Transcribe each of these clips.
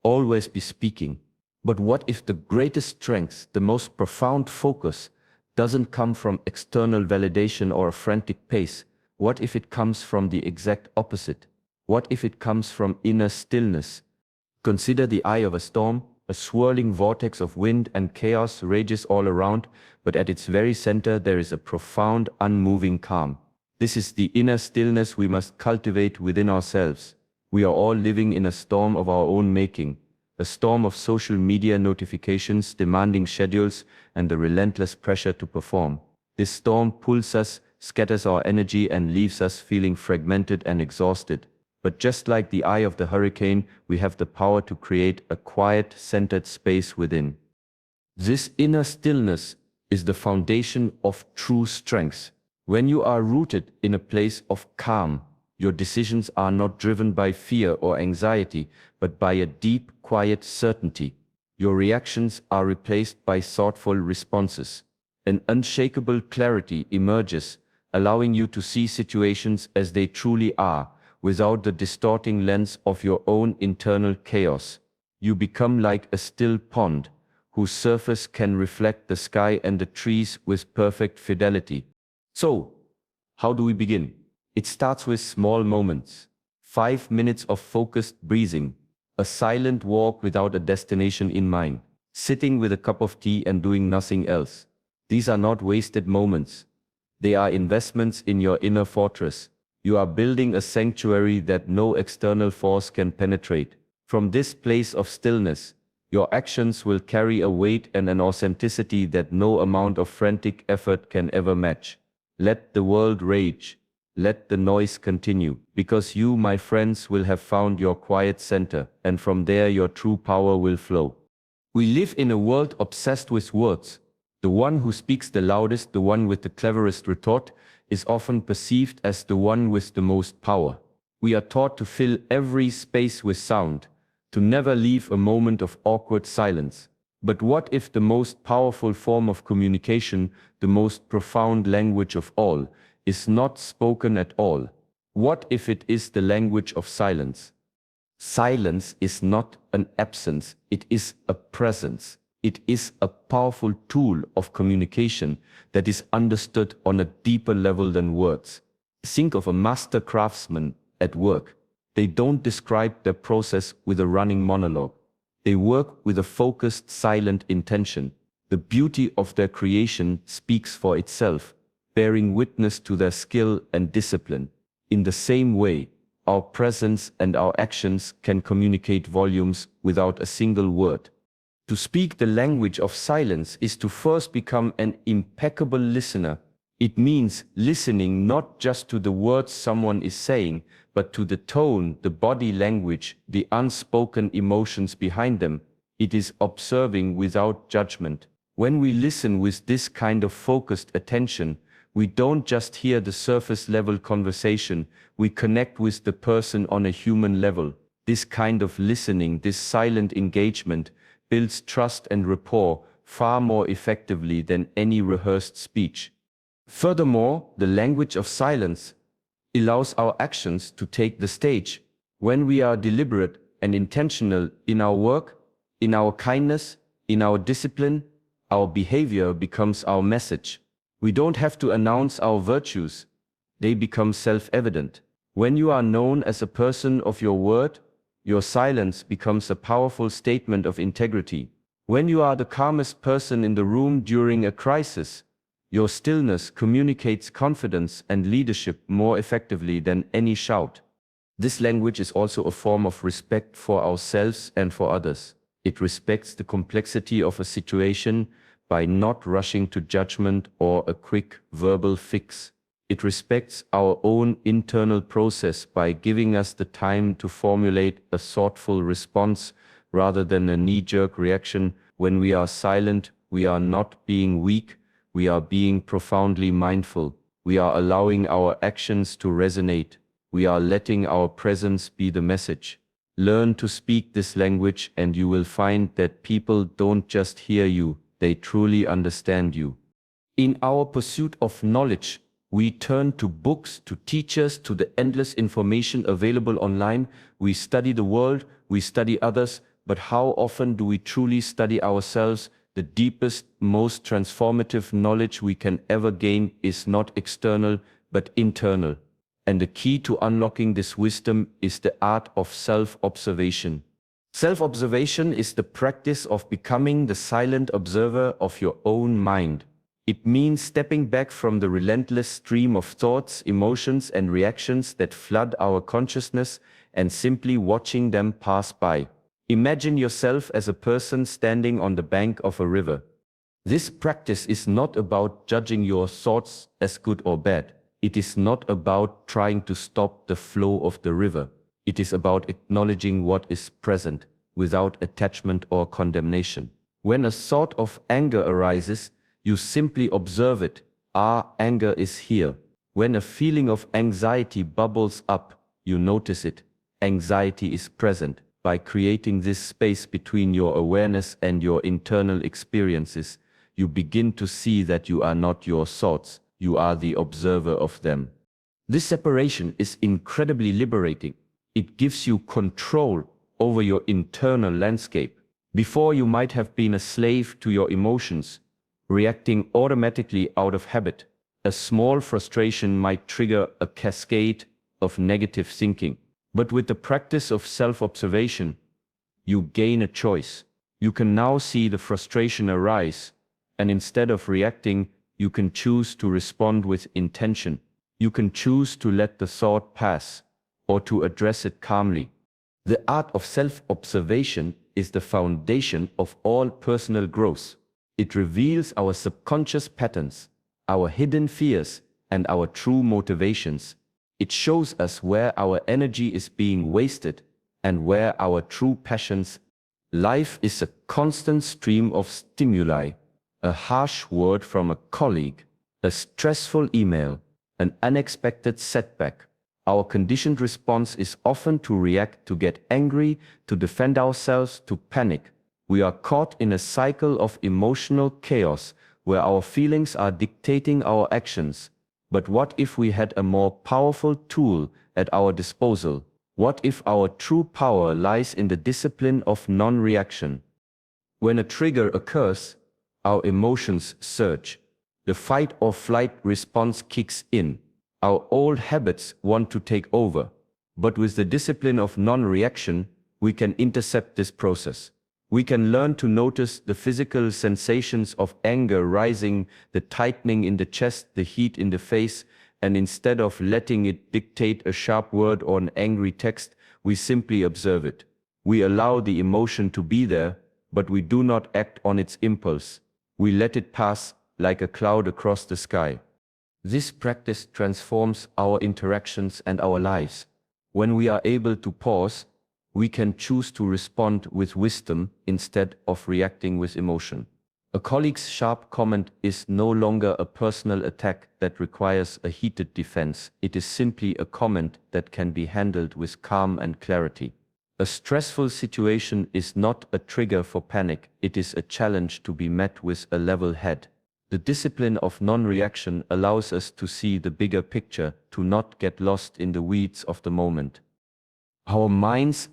always be speaking. But what if the greatest strength, the most profound focus, doesn't come from external validation or a frantic pace? What if it comes from the exact opposite? What if it comes from inner stillness? Consider the eye of a storm. A swirling vortex of wind and chaos rages all around, but at its very center there is a profound, unmoving calm. This is the inner stillness we must cultivate within ourselves. We are all living in a storm of our own making, a storm of social media notifications, demanding schedules, and the relentless pressure to perform. This storm pulls us, scatters our energy, and leaves us feeling fragmented and exhausted. But just like the eye of the hurricane, we have the power to create a quiet, centered space within. This inner stillness is the foundation of true strength. When you are rooted in a place of calm, your decisions are not driven by fear or anxiety, but by a deep, quiet certainty. Your reactions are replaced by thoughtful responses. An unshakable clarity emerges, allowing you to see situations as they truly are, without the distorting lens of your own internal chaos. You become like a still pond, whose surface can reflect the sky and the trees with perfect fidelity. So, how do we begin? It starts with small moments. 5 minutes of focused breathing, a silent walk without a destination in mind, sitting with a cup of tea and doing nothing else. These are not wasted moments. They are investments in your inner fortress. You are building a sanctuary that no external force can penetrate. From this place of stillness, your actions will carry a weight and an authenticity that no amount of frantic effort can ever match. Let the world rage. Let the noise continue, because you, my friends, will have found your quiet center, and from there your true power will flow. We live in a world obsessed with words. The one who speaks the loudest, the one with the cleverest retort, is often perceived as the one with the most power. We are taught to fill every space with sound, to never leave a moment of awkward silence. But what if the most powerful form of communication, the most profound language of all, is not spoken at all? What if it is the language of silence? Silence is not an absence, it is a presence. It is a powerful tool of communication that is understood on a deeper level than words. Think of a master craftsman at work. They don't describe their process with a running monologue. They work with a focused, silent intention. The beauty of their creation speaks for itself, bearing witness to their skill and discipline. In the same way, our presence and our actions can communicate volumes without a single word. To speak the language of silence is to first become an impeccable listener. It means listening not just to the words someone is saying, but to the tone, the body language, the unspoken emotions behind them. It is observing without judgment. When we listen with this kind of focused attention, we don't just hear the surface-level conversation, we connect with the person on a human level. This kind of listening, this silent engagement, builds trust and rapport far more effectively than any rehearsed speech. Furthermore, the language of silence allows our actions to take the stage. When we are deliberate and intentional in our work, in our kindness, in our discipline, our behavior becomes our message. We don't have to announce our virtues. They become self-evident. When you are known as a person of your word, your silence becomes a powerful statement of integrity. When you are the calmest person in the room during a crisis, your stillness communicates confidence and leadership more effectively than any shout. This language is also a form of respect for ourselves and for others. It respects the complexity of a situation by not rushing to judgment or a quick verbal fix. It respects our own internal process by giving us the time to formulate a thoughtful response rather than a knee-jerk reaction. When we are silent, we are not being weak, we are being profoundly mindful. We are allowing our actions to resonate. We are letting our presence be the message. Learn to speak this language and you will find that people don't just hear you, they truly understand you. In our pursuit of knowledge, we turn to books, to teachers, to the endless information available online. We study the world, we study others, but how often do we truly study ourselves? The deepest, most transformative knowledge we can ever gain is not external, but internal. And the key to unlocking this wisdom is the art of self-observation. Self-observation is the practice of becoming the silent observer of your own mind. It means stepping back from the relentless stream of thoughts, emotions, and reactions that flood our consciousness and simply watching them pass by. Imagine yourself as a person standing on the bank of a river. This practice is not about judging your thoughts as good or bad. It is not about trying to stop the flow of the river. It is about acknowledging what is present without attachment or condemnation. When a thought of anger arises, you simply observe it. Anger is here. When a feeling of anxiety bubbles up, you notice it. Anxiety is present. By creating this space between your awareness and your internal experiences, you begin to see that you are not your thoughts, you are the observer of them. This separation is incredibly liberating. It gives you control over your internal landscape. Before, you might have been a slave to your emotions, reacting automatically out of habit. A small frustration might trigger a cascade of negative thinking. But with the practice of self-observation, you gain a choice. You can now see the frustration arise, and instead of reacting, you can choose to respond with intention. You can choose to let the thought pass, or to address it calmly. The art of self-observation is the foundation of all personal growth. It reveals our subconscious patterns, our hidden fears, and our true motivations. It shows us where our energy is being wasted and where our true passions. Life is a constant stream of stimuli, a harsh word from a colleague, a stressful email, an unexpected setback. Our conditioned response is often to react, to get angry, to defend ourselves, to panic. We are caught in a cycle of emotional chaos where our feelings are dictating our actions. But what if we had a more powerful tool at our disposal? What if our true power lies in the discipline of non-reaction? When a trigger occurs, our emotions surge. The fight or flight response kicks in. Our old habits want to take over. But with the discipline of non-reaction, we can intercept this process. We can learn to notice the physical sensations of anger rising, the tightening in the chest, the heat in the face, and instead of letting it dictate a sharp word or an angry text, we simply observe it. We allow the emotion to be there, but we do not act on its impulse. We let it pass like a cloud across the sky. This practice transforms our interactions and our lives. When we are able to pause, we can choose to respond with wisdom instead of reacting with emotion. A colleague's sharp comment is no longer a personal attack that requires a heated defense. It is simply a comment that can be handled with calm and clarity. A stressful situation is not a trigger for panic. It is a challenge to be met with a level head. The discipline of non-reaction allows us to see the bigger picture, to not get lost in the weeds of the moment. Our minds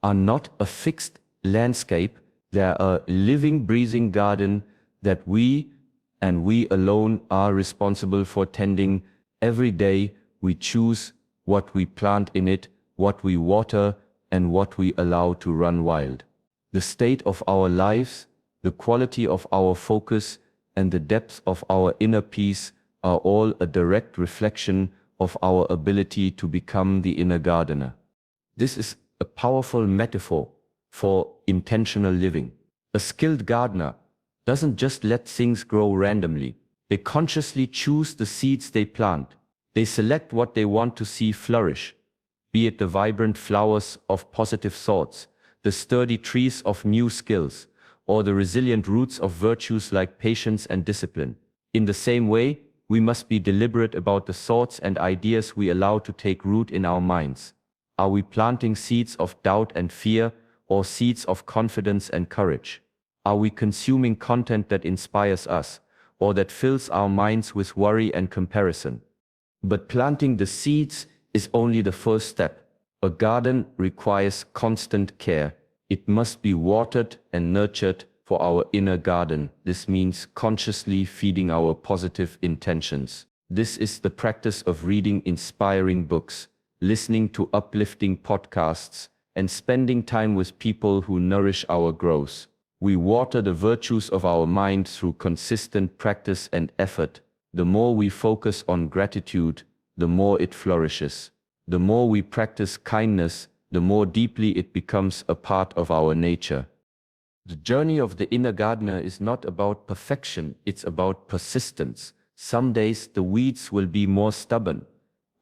are not a fixed landscape, they are a living, breathing garden that we alone are responsible for tending. Every day we choose what we plant in it, what we water, and what we allow to run wild. The state of our lives, the quality of our focus, and the depth of our inner peace are all a direct reflection of our ability to become the inner gardener. This is a powerful metaphor for intentional living. A skilled gardener doesn't just let things grow randomly. They consciously choose the seeds they plant. They select what they want to see flourish, be it the vibrant flowers of positive thoughts, the sturdy trees of new skills, or the resilient roots of virtues like patience and discipline. In the same way, we must be deliberate about the thoughts and ideas we allow to take root in our minds. Are we planting seeds of doubt and fear, or seeds of confidence and courage? Are we consuming content that inspires us, or that fills our minds with worry and comparison? But planting the seeds is only the first step. A garden requires constant care. It must be watered and nurtured for our inner garden. This means consciously feeding our positive intentions. This is the practice of reading inspiring books, listening to uplifting podcasts, and spending time with people who nourish our growth. We water the virtues of our mind through consistent practice and effort. The more we focus on gratitude, the more it flourishes. The more we practice kindness, the more deeply it becomes a part of our nature. The journey of the inner gardener is not about perfection, it's about persistence. Some days the weeds will be more stubborn.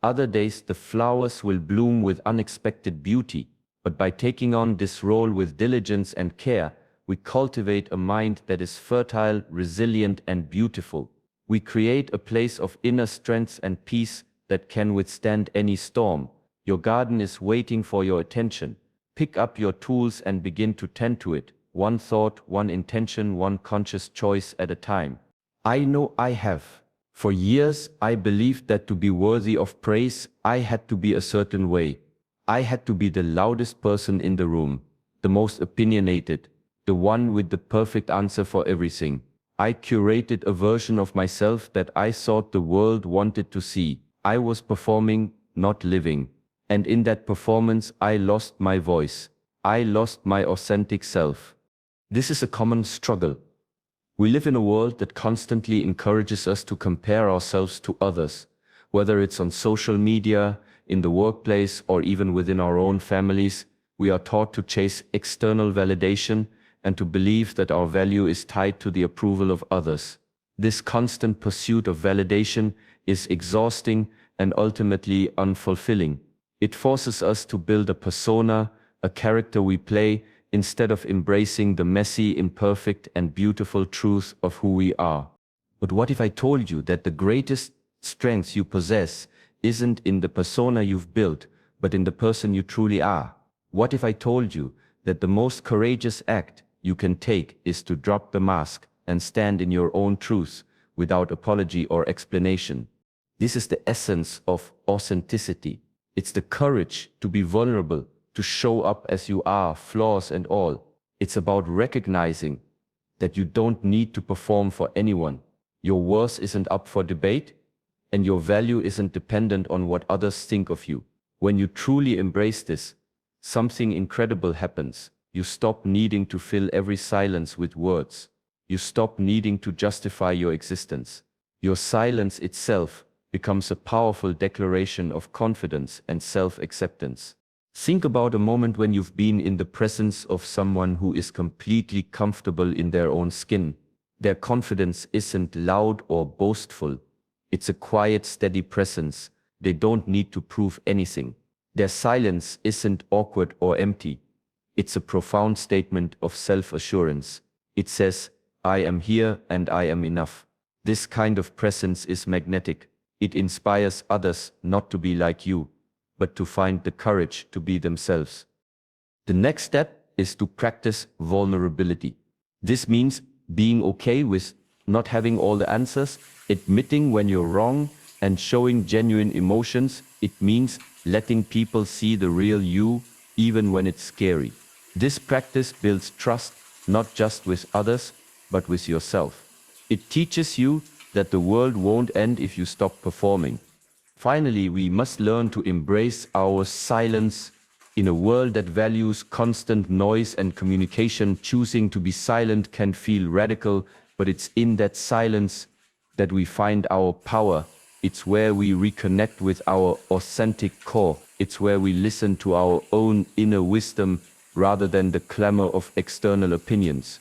Other days the flowers will bloom with unexpected beauty. But by taking on this role with diligence and care, we cultivate a mind that is fertile, resilient, and beautiful. We create a place of inner strength and peace that can withstand any storm. Your garden is waiting for your attention. Pick up your tools and begin to tend to it, one thought, one intention, one conscious choice at a time. I know I have. For years, I believed that to be worthy of praise, I had to be a certain way. I had to be the loudest person in the room, the most opinionated, the one with the perfect answer for everything. I curated a version of myself that I thought the world wanted to see. I was performing, not living. And in that performance, I lost my voice. I lost my authentic self. This is a common struggle. We live in a world that constantly encourages us to compare ourselves to others, whether it's on social media, in the workplace, or even within our own families. We are taught to chase external validation and to believe that our value is tied to the approval of others. This constant pursuit of validation is exhausting and ultimately unfulfilling. It forces us to build a persona, a character we play, instead of embracing the messy, imperfect, and beautiful truth of who we are. But what if I told you that the greatest strength you possess isn't in the persona you've built, but in the person you truly are? What if I told you that the most courageous act you can take is to drop the mask and stand in your own truth without apology or explanation? This is the essence of authenticity. It's the courage to be vulnerable, to show up as you are, flaws and all. It's about recognizing that you don't need to perform for anyone. Your worth isn't up for debate, and your value isn't dependent on what others think of you. When you truly embrace this, something incredible happens. You stop needing to fill every silence with words. You stop needing to justify your existence. Your silence itself becomes a powerful declaration of confidence and self-acceptance. Think about a moment when you've been in the presence of someone who is completely comfortable in their own skin. Their confidence isn't loud or boastful. It's a quiet, steady presence. They don't need to prove anything. Their silence isn't awkward or empty. It's a profound statement of self-assurance. It says, I am here and I am enough. This kind of presence is magnetic. It inspires others not to be like you, but to find the courage to be themselves. The next step is to practice vulnerability. This means being okay with not having all the answers, admitting when you're wrong, and showing genuine emotions. It means letting people see the real you, even when it's scary. This practice builds trust, not just with others, but with yourself. It teaches you that the world won't end if you stop performing. Finally, we must learn to embrace our silence. In a world that values constant noise and communication, choosing to be silent can feel radical, but it's in that silence that we find our power. It's where we reconnect with our authentic core. It's where we listen to our own inner wisdom rather than the clamor of external opinions.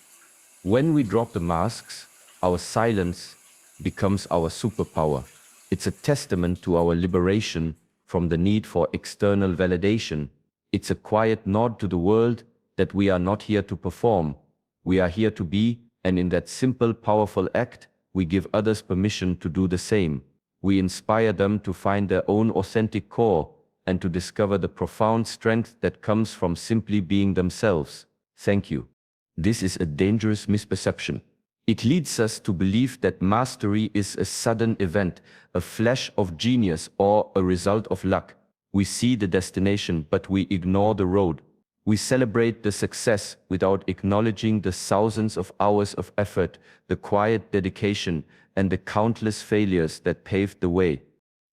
When we drop the masks, our silence becomes our superpower. It's a testament to our liberation from the need for external validation. It's a quiet nod to the world that we are not here to perform. We are here to be, and in that simple, powerful act, we give others permission to do the same. We inspire them to find their own authentic core and to discover the profound strength that comes from simply being themselves. Thank you. This is a dangerous misperception. It leads us to believe that mastery is a sudden event, a flash of genius, or a result of luck. We see the destination, but we ignore the road. We celebrate the success without acknowledging the thousands of hours of effort, the quiet dedication, and the countless failures that paved the way.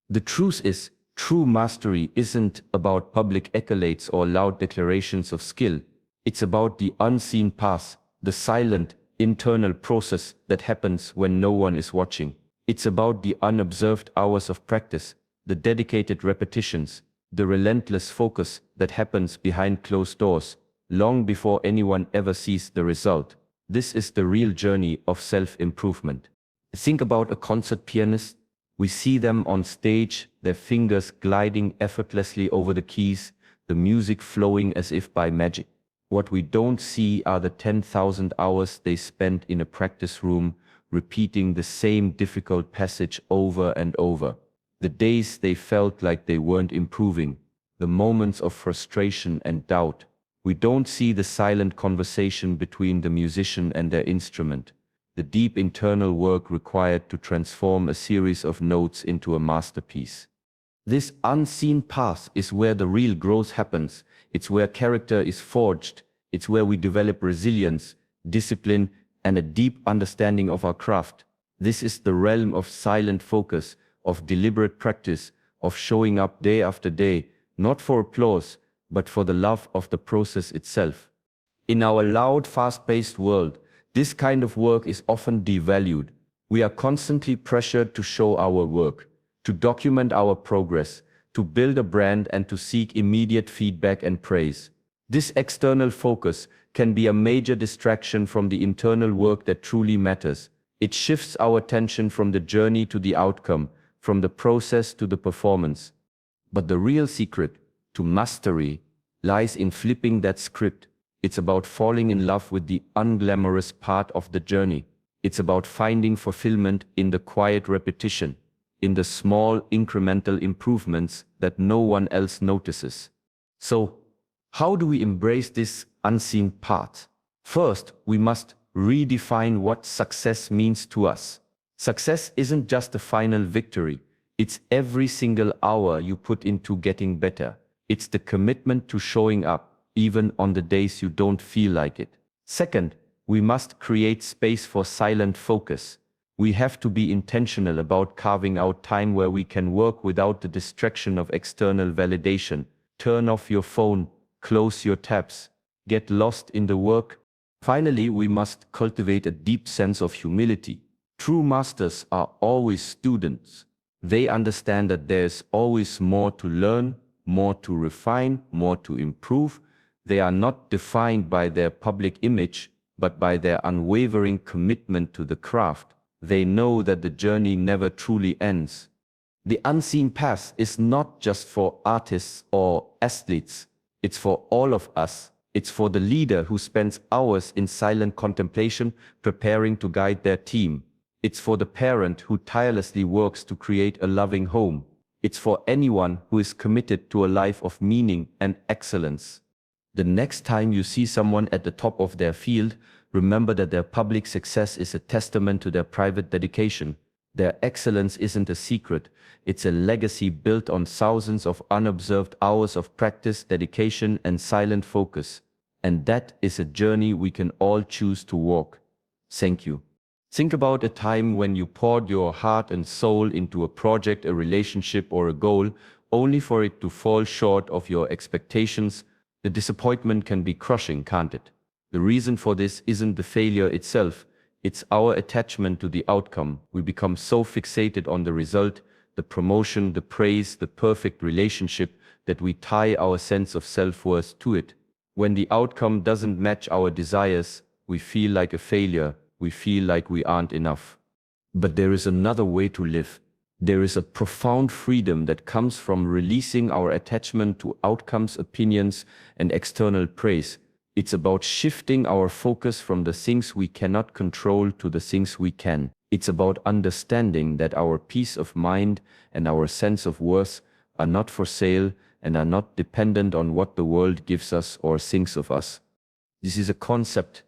The truth is, true mastery isn't about public accolades or loud declarations of skill. It's about the unseen path, the silent, internal process that happens when no one is watching. It's about the unobserved hours of practice, the dedicated repetitions, the relentless focus that happens behind closed doors, long before anyone ever sees the result. This is the real journey of self-improvement. Think about a concert pianist. We see them on stage, their fingers gliding effortlessly over the keys, the music flowing as if by magic. What we don't see are the 10,000 hours they spent in a practice room, repeating the same difficult passage over and over. The days they felt like they weren't improving, the moments of frustration and doubt. We don't see the silent conversation between the musician and their instrument, the deep internal work required to transform a series of notes into a masterpiece. This unseen path is where the real growth happens. It's where character is forged. It's where we develop resilience, discipline, and a deep understanding of our craft. This is the realm of silent focus, of deliberate practice, of showing up day after day, not for applause, but for the love of the process itself. In our loud, fast-paced world, this kind of work is often devalued. We are constantly pressured to show our work, to document our progress, to build a brand, and to seek immediate feedback and praise. This external focus can be a major distraction from the internal work that truly matters. It shifts our attention from the journey to the outcome, from the process to the performance. But the real secret to mastery lies in flipping that script. It's about falling in love with the unglamorous part of the journey. It's about finding fulfillment in the quiet repetition, in the small incremental improvements that no one else notices. So, how do we embrace this unseen path? First, we must redefine what success means to us. Success isn't just a final victory. It's every single hour you put into getting better. It's the commitment to showing up, even on the days you don't feel like it. Second, we must create space for silent focus. We have to be intentional about carving out time where we can work without the distraction of external validation. Turn off your phone, close your tabs, get lost in the work. Finally, we must cultivate a deep sense of humility. True masters are always students. They understand that there's always more to learn, more to refine, more to improve. They are not defined by their public image, but by their unwavering commitment to the craft. They know that the journey never truly ends. The unseen path is not just for artists or athletes. It's for all of us. It's for the leader who spends hours in silent contemplation preparing to guide their team. It's for the parent who tirelessly works to create a loving home. It's for anyone who is committed to a life of meaning and excellence. The next time you see someone at the top of their field, remember that their public success is a testament to their private dedication. Their excellence isn't a secret. It's a legacy built on thousands of unobserved hours of practice, dedication, and silent focus. And that is a journey we can all choose to walk. Thank you. Think about a time when you poured your heart and soul into a project, a relationship, or a goal, only for it to fall short of your expectations. The disappointment can be crushing, can't it? The reason for this isn't the failure itself, it's our attachment to the outcome. We become so fixated on the result, the promotion, the praise, the perfect relationship, that we tie our sense of self-worth to it. When the outcome doesn't match our desires, we feel like a failure. We feel like we aren't enough. But there is another way to live. There is a profound freedom that comes from releasing our attachment to outcomes, opinions, and external praise. It's about shifting our focus from the things we cannot control to the things we can. It's about understanding that our peace of mind and our sense of worth are not for sale and are not dependent on what the world gives us or thinks of us. This is a concept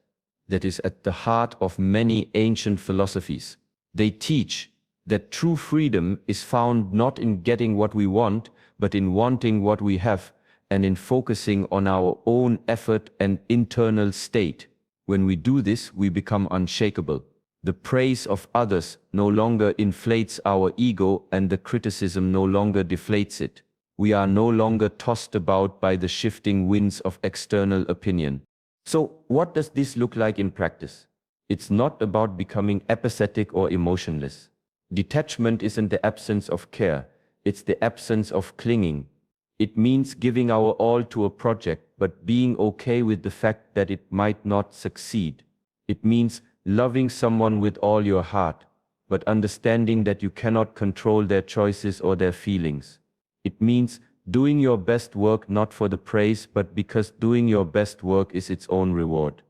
that is at the heart of many ancient philosophies. They teach that true freedom is found not in getting what we want, but in wanting what we have, and in focusing on our own effort and internal state. When we do this, we become unshakable. The praise of others no longer inflates our ego, and the criticism no longer deflates it. We are no longer tossed about by the shifting winds of external opinion. So, what does this look like in practice? It's not about becoming apathetic or emotionless. Detachment isn't the absence of care, it's the absence of clinging. It means giving our all to a project, but being okay with the fact that it might not succeed. It means loving someone with all your heart, but understanding that you cannot control their choices or their feelings. It means doing your best work not for the praise, but because doing your best work is its own reward.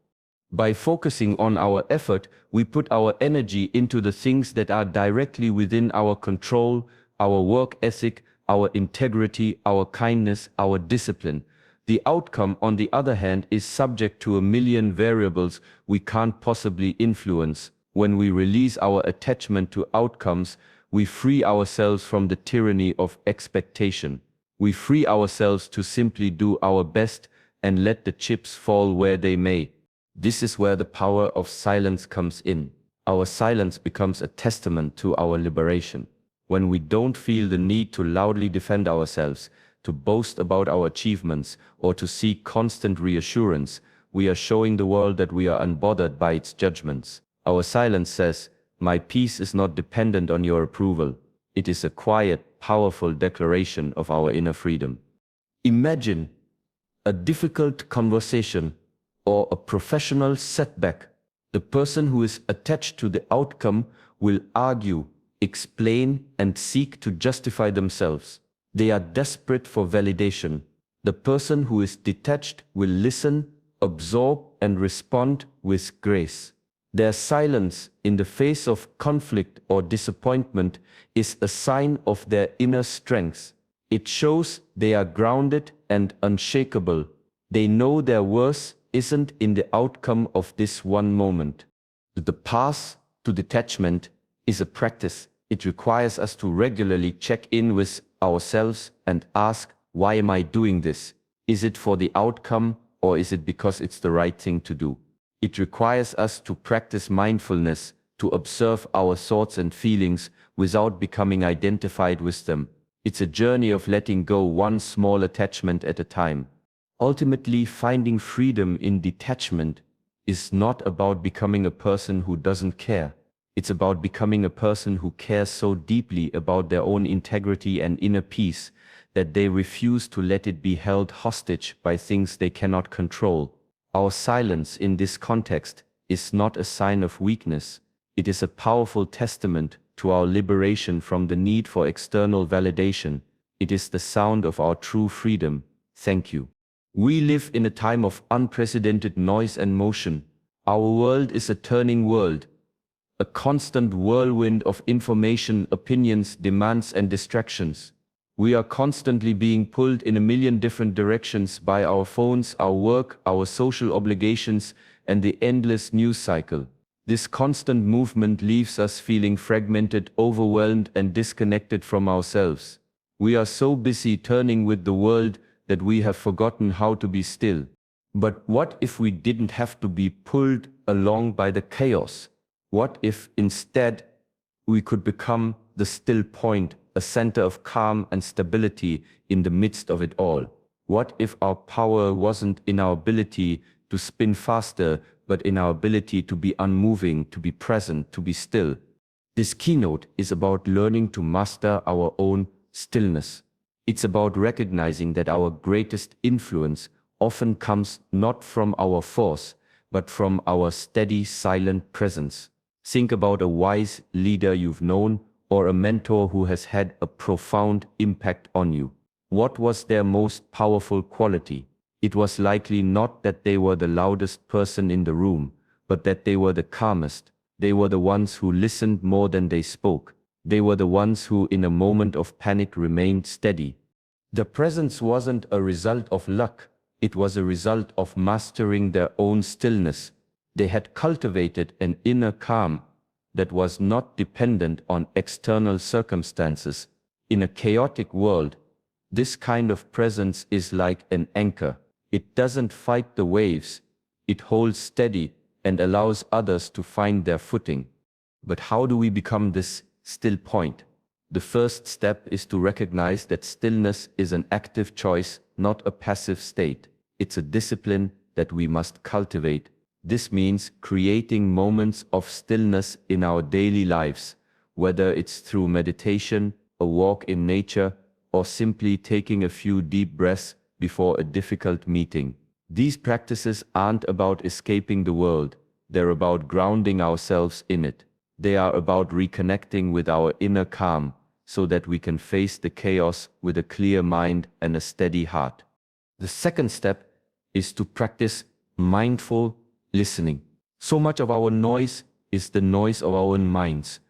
By focusing on our effort, we put our energy into the things that are directly within our control: our work ethic, our integrity, our kindness, our discipline. The outcome, on the other hand, is subject to a million variables we can't possibly influence. When we release our attachment to outcomes, we free ourselves from the tyranny of expectation. We free ourselves to simply do our best and let the chips fall where they may. This is where the power of silence comes in. Our silence becomes a testament to our liberation. When we don't feel the need to loudly defend ourselves, to boast about our achievements, or to seek constant reassurance, we are showing the world that we are unbothered by its judgments. Our silence says, "My peace is not dependent on your approval." It is a quiet, powerful declaration of our inner freedom. Imagine a difficult conversation or a professional setback. The person who is attached to the outcome will argue, explain, and seek to justify themselves. They are desperate for validation. The person who is detached will listen, absorb, and respond with grace. Their silence in the face of conflict or disappointment is a sign of their inner strength. It shows they are grounded and unshakable. They know their worth isn't in the outcome of this one moment. The path to detachment is a practice. It requires us to regularly check in with ourselves and ask, why am I doing this? Is it for the outcome, or is it because it's the right thing to do? It requires us to practice mindfulness, to observe our thoughts and feelings without becoming identified with them. It's a journey of letting go one small attachment at a time. Ultimately, finding freedom in detachment is not about becoming a person who doesn't care. It's about becoming a person who cares so deeply about their own integrity and inner peace that they refuse to let it be held hostage by things they cannot control. Our silence in this context is not a sign of weakness. It is a powerful testament to our liberation from the need for external validation. It is the sound of our true freedom. Thank you. We live in a time of unprecedented noise and motion. Our world is a turning world, a constant whirlwind of information, opinions, demands, and distractions. We are constantly being pulled in a million different directions by our phones, our work, our social obligations, and the endless news cycle. This constant movement leaves us feeling fragmented, overwhelmed, and disconnected from ourselves. We are so busy turning with the world that we have forgotten how to be still. But what if we didn't have to be pulled along by the chaos? What if instead we could become the still point, a center of calm and stability in the midst of it all? What if our power wasn't in our ability to spin faster, but in our ability to be unmoving, to be present, to be still? This keynote is about learning to master our own stillness. It's about recognizing that our greatest influence often comes not from our force, but from our steady, silent presence. Think about a wise leader you've known, or a mentor who has had a profound impact on you. What was their most powerful quality? It was likely not that they were the loudest person in the room, but that they were the calmest. They were the ones who listened more than they spoke. They were the ones who, in a moment of panic, remained steady. The presence wasn't a result of luck. It was a result of mastering their own stillness. They had cultivated an inner calm that was not dependent on external circumstances. In a chaotic world, This kind of presence is like an anchor. It doesn't fight the waves, it holds steady and allows others to find their footing. But how do we become this still point? The first step is to recognize that stillness is an active choice, not a passive state. It's a discipline that we must cultivate. This means creating moments of stillness in our daily lives, whether it's through meditation, a walk in nature, or simply taking a few deep breaths before a difficult meeting. These practices aren't about escaping the world, they're about grounding ourselves in it. They are about reconnecting with our inner calm so that we can face the chaos with a clear mind and a steady heart. The second step is to practice mindful listening. So much of our noise is the noise of our own minds,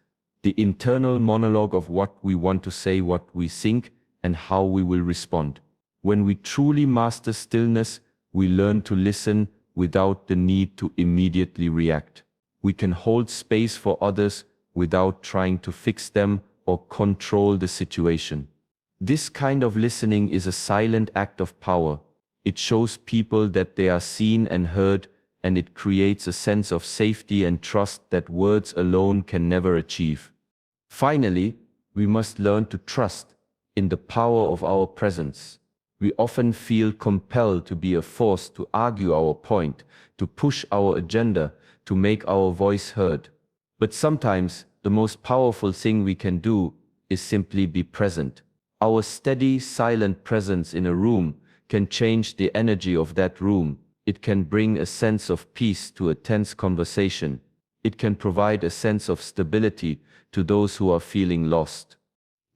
the internal monologue of what we want to say, what we think, and how we will respond. When we truly master stillness, we learn to listen without the need to immediately react. We can hold space for others without trying to fix them or control the situation. This kind of listening is a silent act of power. It shows people that they are seen and heard, and it creates a sense of safety and trust that words alone can never achieve. Finally, we must learn to trust in the power of our presence. We often feel compelled to be a force to argue our point, to push our agenda, to make our voice heard. But sometimes the most powerful thing we can do is simply be present. Our steady, silent presence in a room can change the energy of that room. It can bring a sense of peace to a tense conversation. It can provide a sense of stability to those who are feeling lost.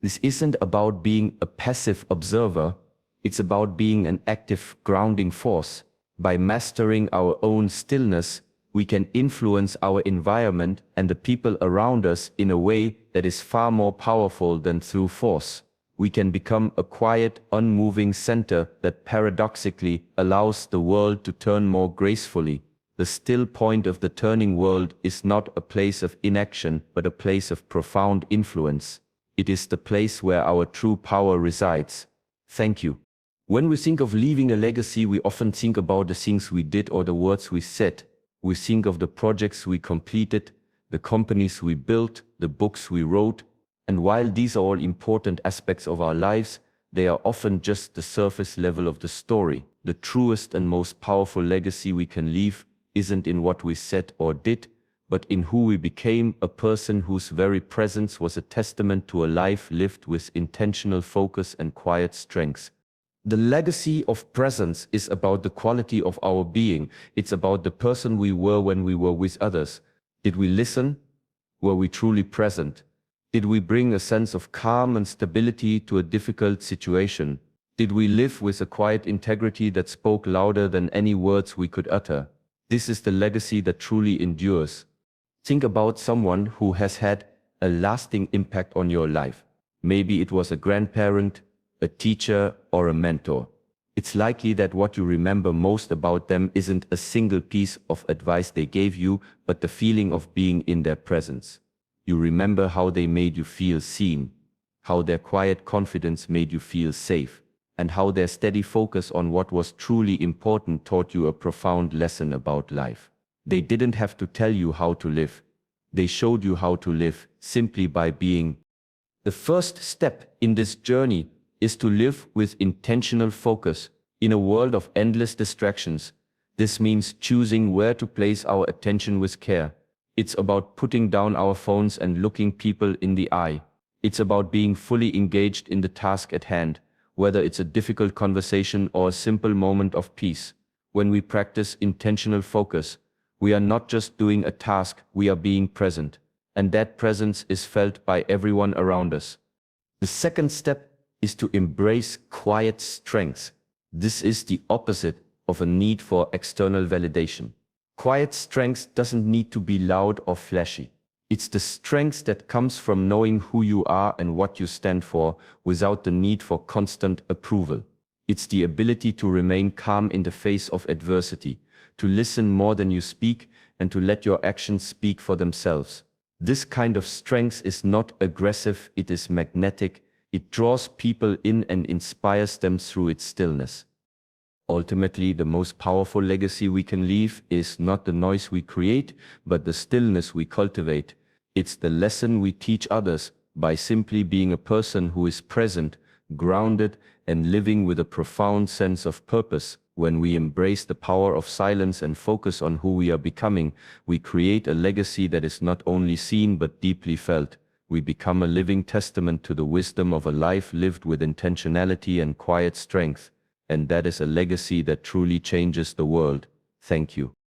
This isn't about being a passive observer, it's about being an active, grounding force. By mastering our own stillness, we can influence our environment and the people around us in a way that is far more powerful than through force. We can become a quiet, unmoving center that paradoxically allows the world to turn more gracefully. The still point of the turning world is not a place of inaction, but a place of profound influence. It is the place where our true power resides. Thank you. When we think of leaving a legacy, we often think about the things we did or the words we said. We think of the projects we completed, the companies we built, the books we wrote. And while these are all important aspects of our lives, they are often just the surface level of the story. The truest and most powerful legacy we can leave isn't in what we said or did, but in who we became, a person whose very presence was a testament to a life lived with intentional focus and quiet strength. The legacy of presence is about the quality of our being. It's about the person we were when we were with others. Did we listen? Were we truly present? Did we bring a sense of calm and stability to a difficult situation? Did we live with a quiet integrity that spoke louder than any words we could utter? This is the legacy that truly endures. Think about someone who has had a lasting impact on your life. Maybe it was a grandparent, a teacher, or a mentor. It's likely that what you remember most about them isn't a single piece of advice they gave you, but the feeling of being in their presence. You remember how they made you feel seen, how their quiet confidence made you feel safe, and how their steady focus on what was truly important taught you a profound lesson about life. They didn't have to tell you how to live. They showed you how to live simply by being. The first step in this journey is to live with intentional focus. In a world of endless distractions, this means choosing where to place our attention with care. It's about putting down our phones and looking people in the eye. It's about being fully engaged in the task at hand, whether it's a difficult conversation or a simple moment of peace. When we practice intentional focus, we are not just doing a task, we are being present. And that presence is felt by everyone around us. The second step is to embrace quiet strength. This is the opposite of a need for external validation. Quiet strength doesn't need to be loud or flashy. It's the strength that comes from knowing who you are and what you stand for without the need for constant approval. It's the ability to remain calm in the face of adversity, to listen more than you speak, and to let your actions speak for themselves. This kind of strength is not aggressive, it is magnetic. It draws people in and inspires them through its stillness. Ultimately, the most powerful legacy we can leave is not the noise we create, but the stillness we cultivate. It's the lesson we teach others by simply being a person who is present, grounded, and living with a profound sense of purpose. When we embrace the power of silence and focus on who we are becoming, we create a legacy that is not only seen but deeply felt. We become a living testament to the wisdom of a life lived with intentionality and quiet strength. And that is a legacy that truly changes the world. Thank you.